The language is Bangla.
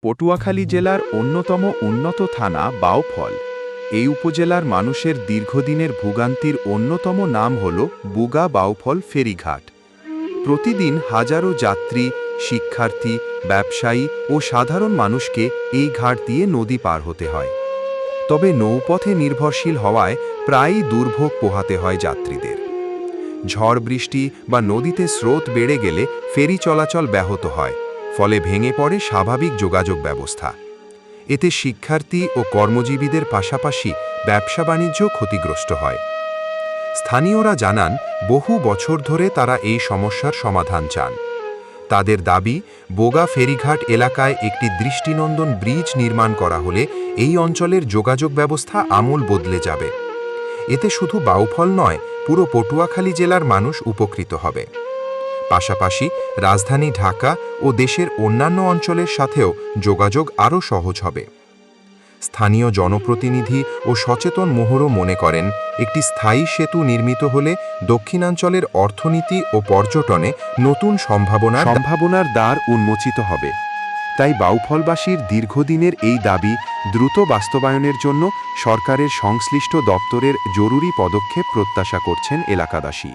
পটুয়াখালী জেলার অন্যতম উন্নত থানা বাউফল। এই উপজেলার মানুষের দীর্ঘদিনের ভোগান্তির অন্যতম নাম হল বুগা বাউফল ফেরিঘাট। প্রতিদিন হাজারো যাত্রী, শিক্ষার্থী, ব্যবসায়ী ও সাধারণ মানুষকে এই ঘাট দিয়ে নদী পার হতে হয়। তবে নৌপথে নির্ভরশীল হওয়ায় প্রায়ই দুর্ভোগ পোহাতে হয় যাত্রীদের। ঝড় বৃষ্টি বা নদীতে স্রোত বেড়ে গেলে ফেরি চলাচল ব্যাহত হয়, ফলে ভেঙে পড়ে স্বাভাবিক যোগাযোগ ব্যবস্থা। এতে শিক্ষার্থী ও কর্মজীবীদের পাশাপাশি ব্যবসা বাণিজ্য ক্ষতিগ্রস্ত হয়। স্থানীয়রা জানান, বহু বছর ধরে তারা এই সমস্যার সমাধান চান। তাদের দাবি, বোগা ফেরিঘাট এলাকায় একটি দৃষ্টিনন্দন ব্রিজ নির্মাণ করা হলে এই অঞ্চলের যোগাযোগ ব্যবস্থা আমূল বদলে যাবে। এতে শুধু বাউফল নয়, পুরো পটুয়াখালী জেলার মানুষ উপকৃত হবে। পাশাপাশি রাজধানী ঢাকা ও দেশের অন্যান্য অঞ্চলের সাথেও যোগাযোগ আরও সহজ হবে। স্থানীয় জনপ্রতিনিধি ও সচেতন মোহরও মনে করেন, একটি স্থায়ী সেতু নির্মিত হলে দক্ষিণাঞ্চলের অর্থনীতি ও পর্যটনে নতুন সম্ভাবনার দ্বার উন্মোচিত হবে। তাই বাউফলবাসীর দীর্ঘদিনের এই দাবি দ্রুত বাস্তবায়নের জন্য সরকারের সংশ্লিষ্ট দপ্তরের জরুরি পদক্ষেপ প্রত্যাশা করছেন এলাকাবাসী।